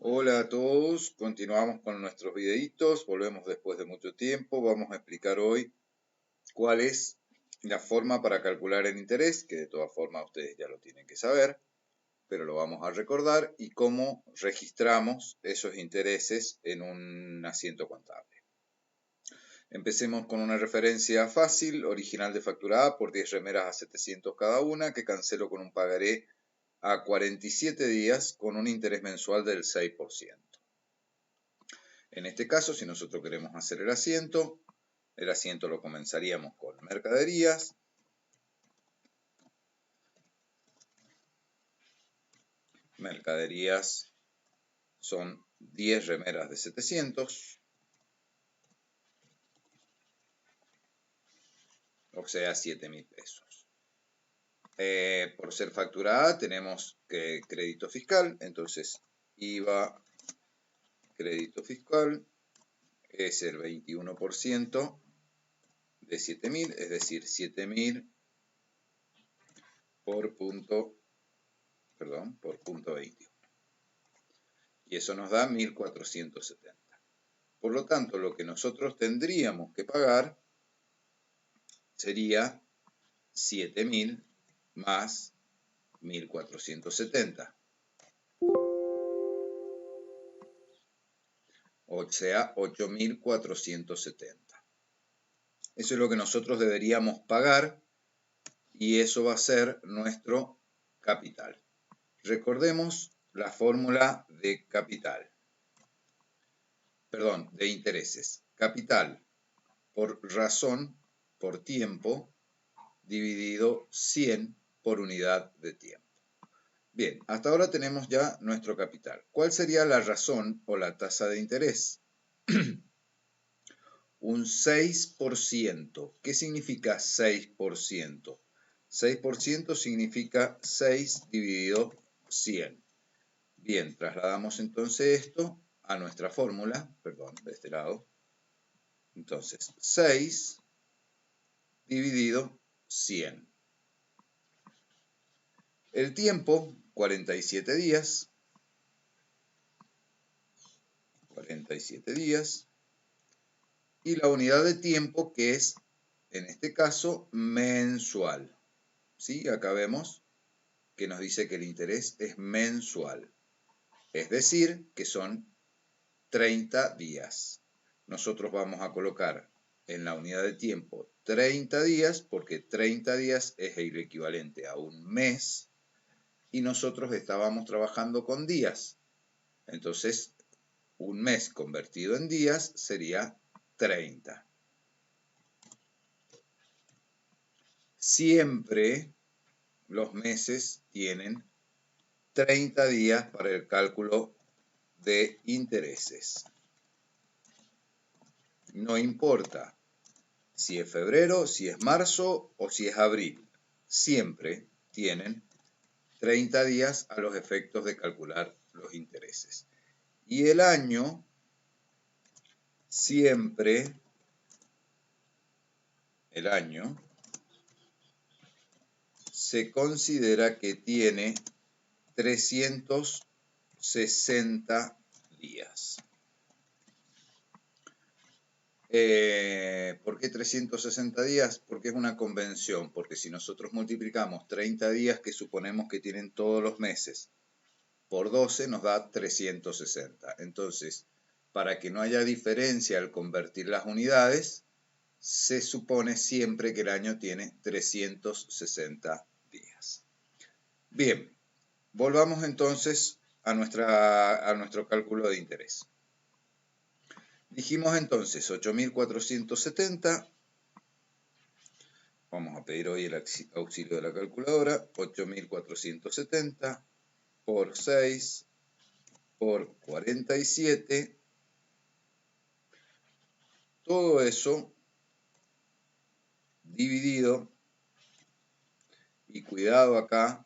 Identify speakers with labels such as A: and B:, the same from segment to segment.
A: Hola a todos, continuamos con nuestros videitos, volvemos después de mucho tiempo. Vamos a explicar hoy cuál es la forma para calcular el interés, que de todas formas ustedes ya lo tienen que saber, pero lo vamos a recordar, y cómo registramos esos intereses en un asiento contable. Empecemos con una referencia fácil, original de factura A por 10 remeras a 700 cada una, que cancelo con un pagaré a 47 días con un interés mensual del 6%. En este caso, si nosotros queremos hacer el asiento lo comenzaríamos con mercaderías. Mercaderías son 10 remeras de 700, o sea, 7.000 pesos. Por ser factura A tenemos que crédito fiscal, entonces IVA, crédito fiscal, es el 21% de 7.000, es decir, 7.000 por punto 21. Y eso nos da 1.470. Por lo tanto, lo que nosotros tendríamos que pagar sería 7.000 más 1.470. O sea, 8.470. Eso es lo que nosotros deberíamos pagar y eso va a ser nuestro capital. Recordemos la fórmula de capital. Perdón, de intereses. Capital por razón, por tiempo, dividido 100 por unidad de tiempo. Bien, hasta ahora tenemos ya nuestro capital. ¿Cuál sería la razón o la tasa de interés? Un 6%. ¿Qué significa 6%? 6% significa 6 dividido 100. Bien, trasladamos entonces esto a nuestra fórmula, perdón, de este lado. Entonces, 6 dividido 100. El tiempo, 47 días. 47 días. Y la unidad de tiempo, que es, en este caso, mensual. ¿Sí? Acá vemos que nos dice que el interés es mensual. Es decir, que son 30 días. Nosotros vamos a colocar en la unidad de tiempo 30 días, porque 30 días es el equivalente a un mes. Y nosotros estábamos trabajando con días. Entonces, un mes convertido en días sería 30. Siempre los meses tienen 30 días para el cálculo de intereses. No importa si es febrero, si es marzo o si es abril. Siempre tienen 30 días a los efectos de calcular los intereses. Y el año siempre, se considera que tiene 360 días. ¿Por qué 360 días? Porque es una convención, porque si nosotros multiplicamos 30 días que suponemos que tienen todos los meses por 12 nos da 360. Entonces, para que no haya diferencia al convertir las unidades, se supone siempre que el año tiene 360 días. Bien, volvamos entonces a nuestro cálculo de interés. Dijimos entonces 8.470. Vamos a pedir hoy el auxilio de la calculadora. 8.470 por 6 por 47. Todo eso dividido, y cuidado acá,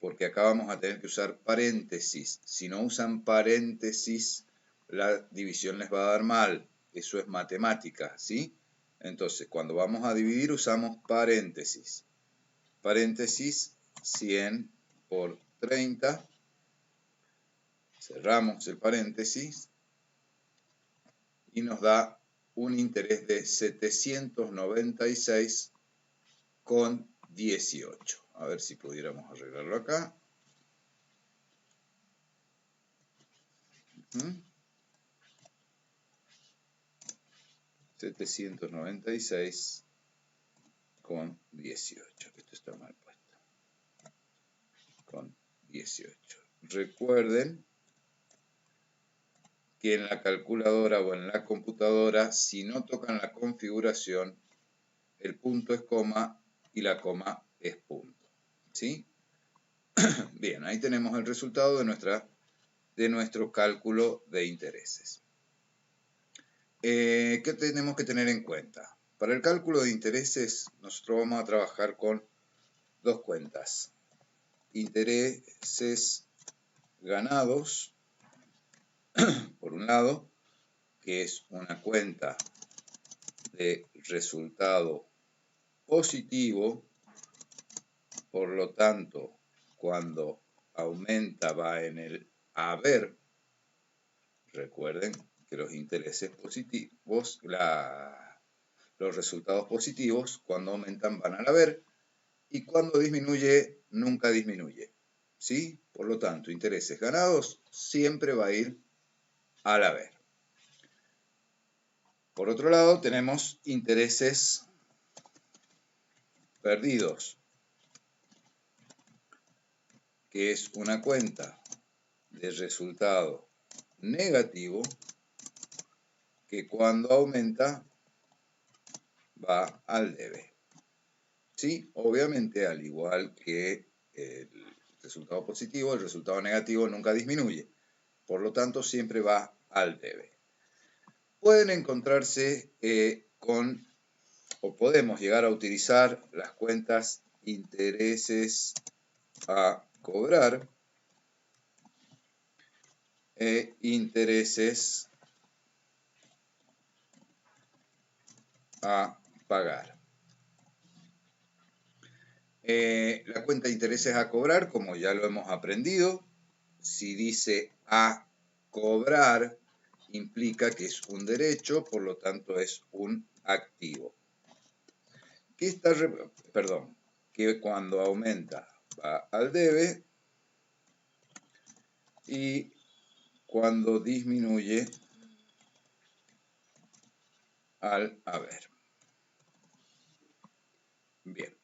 A: porque acá vamos a tener que usar paréntesis. Si no usan paréntesis, la división les va a dar mal. Eso es matemática, ¿sí? Entonces, cuando vamos a dividir usamos paréntesis. Paréntesis 100 por 30 Cerramos el paréntesis y nos da un interés de 796,18. A ver si pudiéramos arreglarlo acá. 796,18. Esto está mal puesto. Con 18. Recuerden que en la calculadora o en la computadora, si no tocan la configuración, el punto es coma y la coma es punto. ¿Sí? Bien, ahí tenemos el resultado de nuestro cálculo de intereses. ¿Qué tenemos que tener en cuenta? Para el cálculo de intereses, nosotros vamos a trabajar con dos cuentas. Intereses ganados, por un lado, que es una cuenta de resultado positivo, por lo tanto, cuando aumenta va en el haber. Recuerden que los intereses positivos, los resultados positivos, cuando aumentan van al haber, y cuando disminuye, nunca disminuye. ¿Sí? Por lo tanto, intereses ganados siempre va a ir al haber. Por otro lado, tenemos intereses perdidos, que es una cuenta de resultado negativo que cuando aumenta va al debe. ¿Sí? Obviamente, al igual que el resultado positivo, el resultado negativo nunca disminuye. Por lo tanto, siempre va al debe. Pueden encontrarse o podemos llegar a utilizar las cuentas intereses a cobrar e intereses a pagar. La cuenta de intereses a cobrar, como ya lo hemos aprendido, si dice a cobrar, implica que es un derecho, por lo tanto es un activo. Que cuando aumenta va al debe y cuando disminuye al haber. Bien.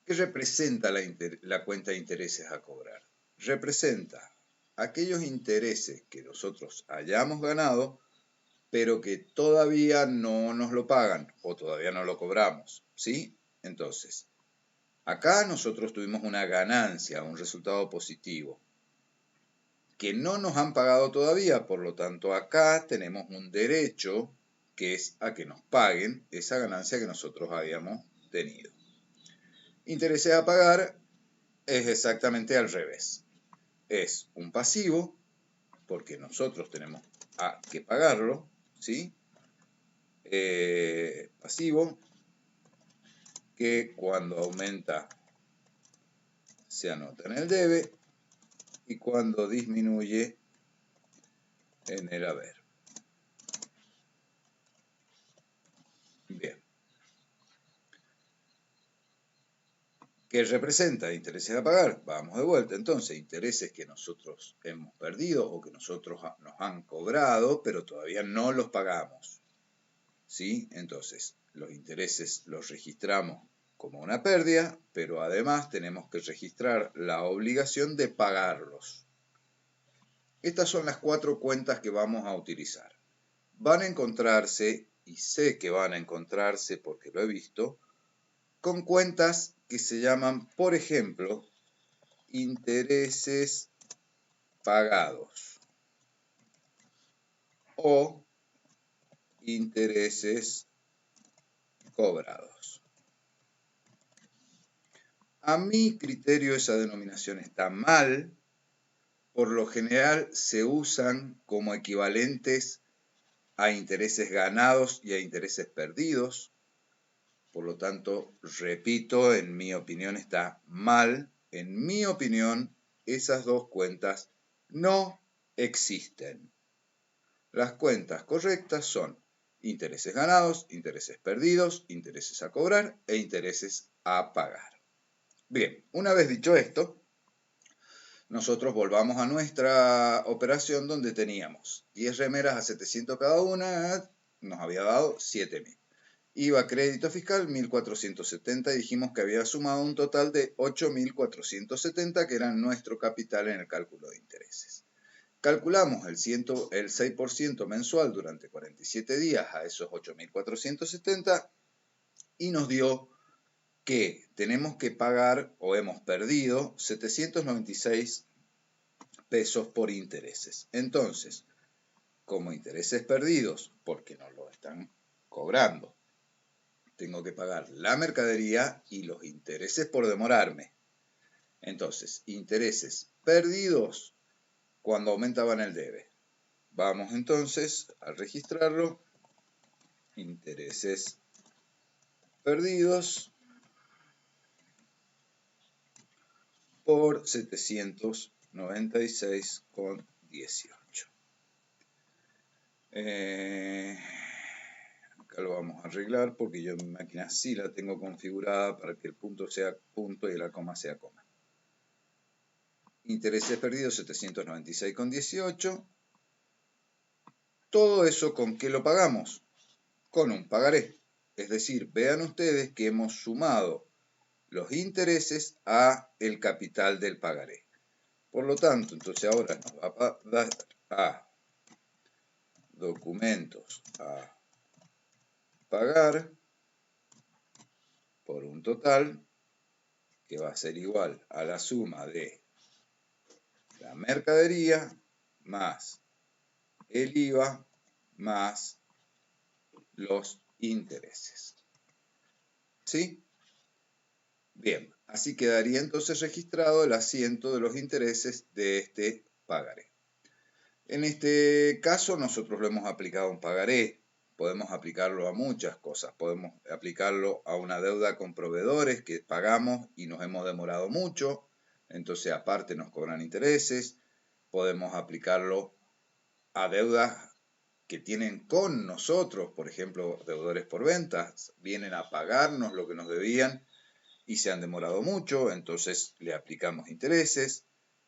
A: ¿Qué representa la cuenta de intereses a cobrar? Representa aquellos intereses que nosotros hayamos ganado, pero que todavía no nos lo pagan o todavía no lo cobramos, ¿sí? Entonces, acá nosotros tuvimos una ganancia, un resultado positivo, que no nos han pagado todavía, por lo tanto acá tenemos un derecho que es a que nos paguen esa ganancia que nosotros habíamos tenido. Intereses a pagar es exactamente al revés. Es un pasivo, porque nosotros tenemos que pagarlo, ¿sí? Pasivo, que cuando aumenta se anota en el debe y cuando disminuye en el haber. Bien. ¿Qué representa intereses a pagar? Vamos de vuelta. Entonces, intereses que nosotros hemos perdido o que nosotros nos han cobrado, pero todavía no los pagamos. ¿Sí? Entonces, los intereses los registramos como una pérdida, pero además tenemos que registrar la obligación de pagarlos. Estas son las 4 cuentas que vamos a utilizar. Van a encontrarse, y sé que van a encontrarse porque lo he visto, con cuentas que se llaman, por ejemplo, intereses pagados o intereses cobrados. A mi criterio esa denominación está mal. Por lo general se usan como equivalentes a intereses ganados y a intereses perdidos. Por lo tanto, repito, en mi opinión está mal. En mi opinión, esas dos cuentas no existen. Las cuentas correctas son intereses ganados, intereses perdidos, intereses a cobrar e intereses a pagar. Bien, una vez dicho esto, nosotros volvamos a nuestra operación donde teníamos 10 remeras a 700 cada una, nos había dado 7.000. IVA, crédito fiscal, 1.470 y dijimos que había sumado un total de 8.470 que era nuestro capital en el cálculo de intereses. Calculamos el 6% mensual durante 47 días a esos 8.470 y nos dio que tenemos que pagar o hemos perdido 796 pesos por intereses. Entonces, como intereses perdidos, porque nos lo están cobrando, tengo que pagar la mercadería y los intereses por demorarme. Entonces, intereses perdidos cuando aumentaban el debe. Vamos entonces a registrarlo. Intereses perdidos por 796,18. Acá lo vamos a arreglar porque yo en mi máquina sí la tengo configurada para que el punto sea punto y la coma sea coma. Intereses perdidos 796,18. Todo eso, ¿con qué lo pagamos? Con un pagaré. Es decir, vean ustedes que hemos sumado los intereses a el capital del pagaré. Por lo tanto, entonces ahora nos va a dar a documentos a pagar por un total que va a ser igual a la suma de la mercadería más el IVA más los intereses. ¿Sí? Bien, así quedaría entonces registrado el asiento de los intereses de este pagaré. En este caso nosotros lo hemos aplicado a un pagaré, podemos aplicarlo a muchas cosas, podemos aplicarlo a una deuda con proveedores que pagamos y nos hemos demorado mucho, entonces aparte nos cobran intereses, podemos aplicarlo a deudas que tienen con nosotros, por ejemplo, deudores por ventas, vienen a pagarnos lo que nos debían y se han demorado mucho, entonces le aplicamos intereses.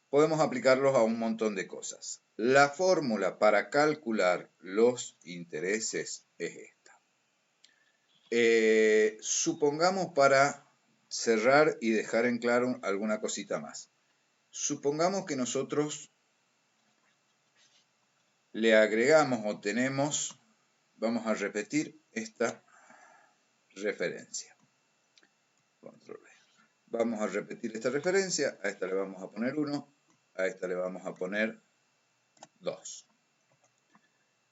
A: Podemos aplicarlos a un montón de cosas. La fórmula para calcular los intereses es esta. Supongamos, para cerrar y dejar en claro alguna cosita más, supongamos que nosotros le agregamos o tenemos, vamos a repetir esta referencia. Control V. Vamos a repetir esta referencia, a esta le vamos a poner 1, a esta le vamos a poner 2.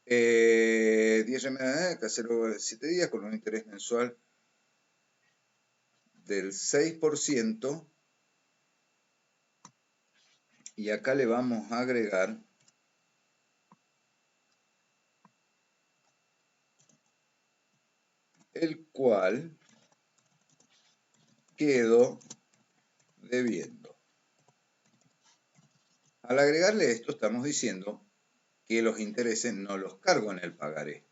A: 10 remedios que hacer 7 días con un interés mensual del 6%. Y acá le vamos a agregar el cual quedó debiendo. Al agregarle esto estamos diciendo que los intereses no los cargo en el pagaré,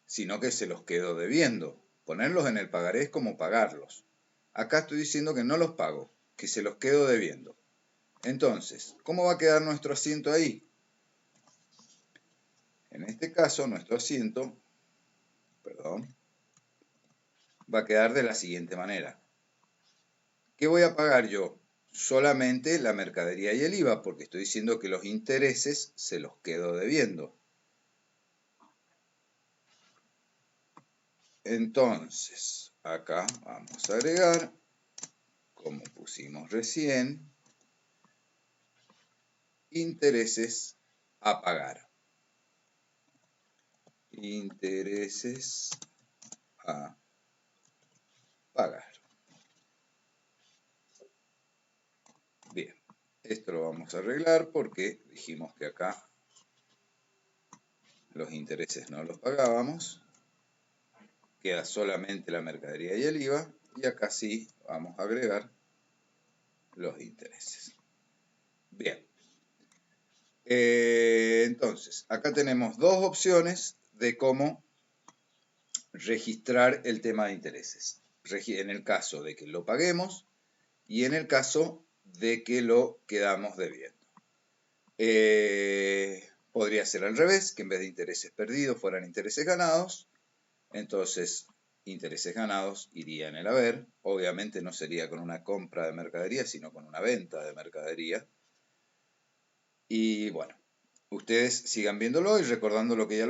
A: sino que se los quedo debiendo. Ponerlos en el pagaré es como pagarlos. Acá estoy diciendo que no los pago, que se los quedo debiendo. Entonces, ¿cómo va a quedar nuestro asiento ahí? En este caso, nuestro asiento, va a quedar de la siguiente manera. ¿Qué voy a pagar yo? Solamente la mercadería y el IVA, porque estoy diciendo que los intereses se los quedo debiendo. Entonces, acá vamos a agregar, como pusimos recién, intereses a pagar. Intereses a pagar. Bien, esto lo vamos a arreglar porque dijimos que acá los intereses no los pagábamos. Queda solamente la mercadería y el IVA. Y acá sí vamos a agregar los intereses. Bien, Entonces, acá tenemos dos opciones de cómo registrar el tema de intereses. En el caso de que lo paguemos y en el caso de que lo quedamos debiendo. Podría ser al revés, que en vez de intereses perdidos fueran intereses ganados. Entonces, intereses ganados iría en el haber. Obviamente no sería con una compra de mercadería, sino con una venta de mercadería. Y bueno, ustedes sigan viéndolo y recordando lo que ya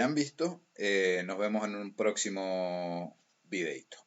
A: han visto. Nos vemos en un próximo videito.